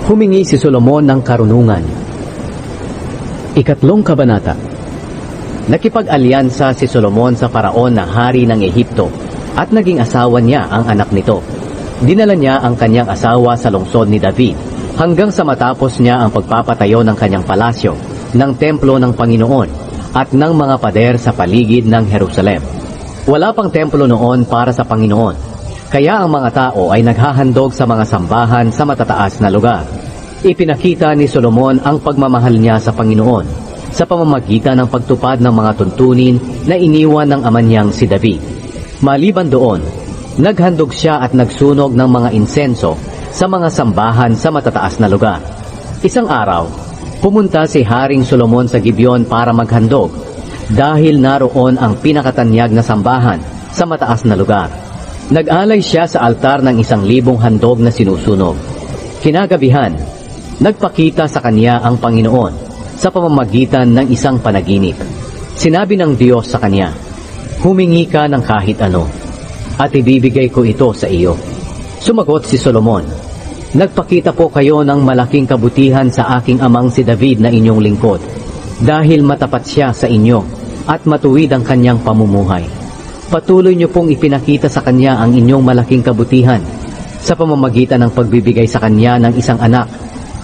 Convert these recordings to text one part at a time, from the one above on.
Humingi si Solomon ng karunungan. Ikatlong kabanata. Nakipag-alyansa si Solomon sa Faraon na hari ng Ehipto at naging asawa niya ang anak nito. Dinala niya ang kanyang asawa sa lungsod ni David hanggang sa matapos niya ang pagpapatayo ng kanyang palasyo, ng templo ng Panginoon at ng mga pader sa paligid ng Jerusalem. Wala pang templo noon para sa Panginoon, kaya ang mga tao ay naghahandog sa mga sambahan sa matataas na lugar. Ipinakita ni Solomon ang pagmamahal niya sa Panginoon sa pamamagitan ng pagtupad ng mga tuntunin na iniwan ng ama niyang si David. Maliban doon, naghandog siya at nagsunog ng mga insenso sa mga sambahan sa matataas na lugar. Isang araw, pumunta si Haring Solomon sa Gibeon para maghandog dahil naroon ang pinakatanyag na sambahan sa mataas na lugar. Nag-alay siya sa altar ng 1,000 handog na sinusunog. Kinagabihan, nagpakita sa kanya ang Panginoon sa pamamagitan ng isang panaginip. Sinabi ng Diyos sa kanya, "Humingi ka ng kahit ano, at ibibigay ko ito sa iyo." Sumagot si Solomon, "Nagpakita po kayo ng malaking kabutihan sa aking amang si David na inyong lingkod, dahil matapat siya sa inyo at matuwid ang kanyang pamumuhay. Patuloy niyo pong ipinakita sa kanya ang inyong malaking kabutihan sa pamamagitan ng pagbibigay sa kanya ng isang anak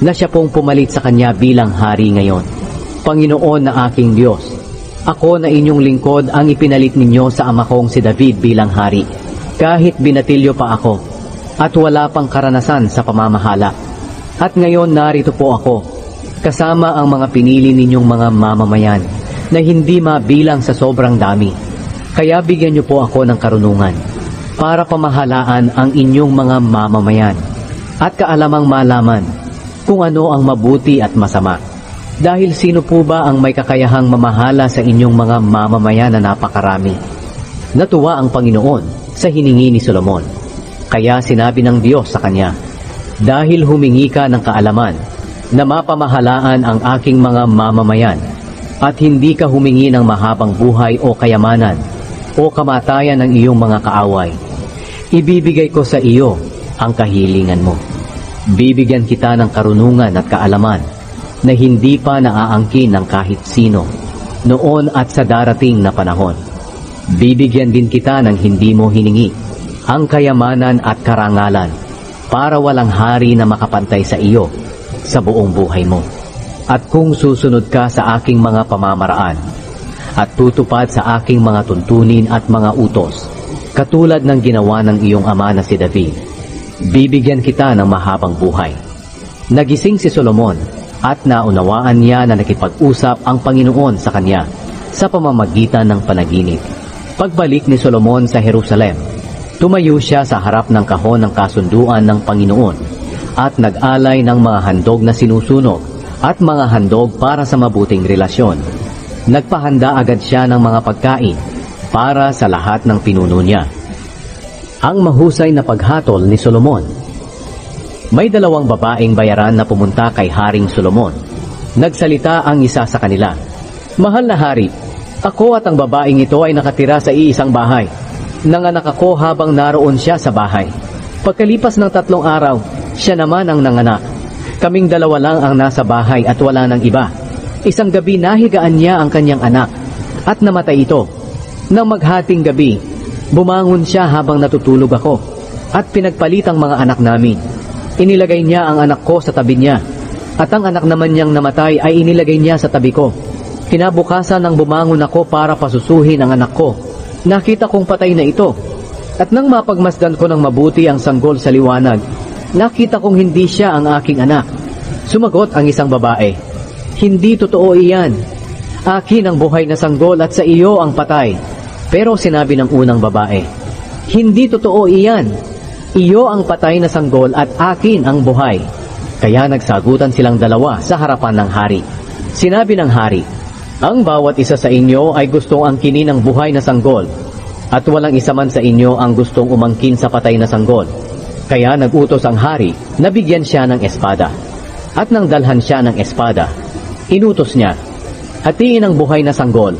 na siya pong pumalit sa kanya bilang hari ngayon. Panginoon na aking Diyos, ako na inyong lingkod ang ipinalit ninyo sa ama kong si David bilang hari, kahit binatilyo pa ako at wala pang karanasan sa pamamahala. At ngayon narito po ako, kasama ang mga pinili ninyong mga mamamayan na hindi mabilang sa sobrang dami. Kaya bigyan niyo po ako ng karunungan para pamahalaan ang inyong mga mamamayan at kaalamang malaman kung ano ang mabuti at masama. Dahil sino po ba ang may kakayahang mamahala sa inyong mga mamamayan na napakarami?" Natuwa ang Panginoon sa hiningi ni Solomon. Kaya sinabi ng Diyos sa kanya, "Dahil humingi ka ng kaalaman na mapamahalaan ang aking mga mamamayan at hindi ka humingi ng mahabang buhay o kayamanan o kamatayan ng iyong mga kaaway, ibibigay ko sa iyo ang kahilingan mo. Bibigyan kita ng karunungan at kaalaman na hindi pa naaangkin ng kahit sino noon at sa darating na panahon. Bibigyan din kita ng hindi mo hiningi, ang kayamanan at karangalan, para walang hari na makapantay sa iyo sa buong buhay mo. At kung susunod ka sa aking mga pamamaraan at tutupad sa aking mga tuntunin at mga utos, katulad ng ginawa ng iyong ama na si David, bibigyan kita ng mahabang buhay." Nagising si Solomon at naunawaan niya na nakipag-usap ang Panginoon sa kanya sa pamamagitan ng panaginip. Pagbalik ni Solomon sa Jerusalem, tumayo siya sa harap ng kahon ng kasunduan ng Panginoon at nag-alay ng mga handog na sinusunog at mga handog para sa mabuting relasyon. Nagpahanda agad siya ng mga pagkain para sa lahat ng pinuno niya. Ang mahusay na paghatol ni Solomon. May 2 babaeng bayaran na pumunta kay Haring Solomon. Nagsalita ang isa sa kanila, "Mahal na hari, ako at ang babaeng ito ay nakatira sa iisang bahay. Nanganak ako habang naroon siya sa bahay. Pagkalipas ng 3 araw, siya naman ang nanganak. Kaming 2 lang ang nasa bahay at wala ng iba. Isang gabi nahigaan niya ang kanyang anak at namatay ito. Nang maghating gabi, bumangon siya habang natutulog ako at pinagpalit ang mga anak namin. Inilagay niya ang anak ko sa tabi niya at ang anak naman niyang namatay ay inilagay niya sa tabi ko. Kinabukasan nang bumangon ako para pasusuhin ang anak ko, nakita kong patay na ito. At nang mapagmasdan ko ng mabuti ang sanggol sa liwanag, nakita kong hindi siya ang aking anak." Sumagot ang isang babae, "Hindi totoo iyan. Akin ang buhay na sanggol at sa iyo ang patay." Pero sinabi ng unang babae, "Hindi totoo iyan. Iyo ang patay na sanggol at akin ang buhay." Kaya nagsagutan silang 2 sa harapan ng hari. Sinabi ng hari, "Ang bawat isa sa inyo ay gustong angkinin ang buhay na sanggol, at walang isa man sa inyo ang gustong umangkin sa patay na sanggol." Kaya nagutos ang hari na bigyan siya ng espada. At nang dalhan siya ng espada, inutos niya, "Hatiin ang buhay na sanggol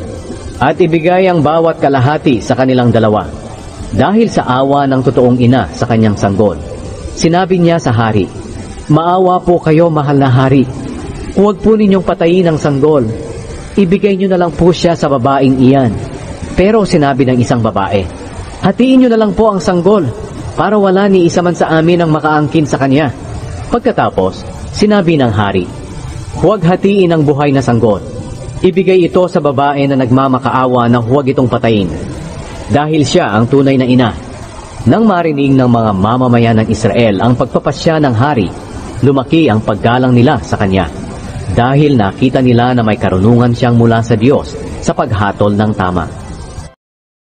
at ibigay ang bawat kalahati sa kanilang 2, dahil sa awa ng totoong ina sa kanyang sanggol." Sinabi niya sa hari, Maawa po kayo, mahal na hari. Huwag po ninyong patayin ang sanggol. Ibigay nyo na lang po siya sa babaeng iyan. Pero sinabi ng isang babae, hatiin nyo na lang po ang sanggol para wala ni isa man sa amin ang makaangkin sa kanya. Pagkatapos, sinabi ng hari, huwag hatiin ang buhay na sanggol. Ibigay ito sa babae na nagmamakaawa na huwag itong patayin. Dahil siya ang tunay na ina. Nang marinig ng mga mamamayan ng Israel ang pagpapasya ng hari, lumaki ang paggalang nila sa kanya. Dahil nakita nila na may karunungan siyang mula sa Diyos sa paghatol ng tama.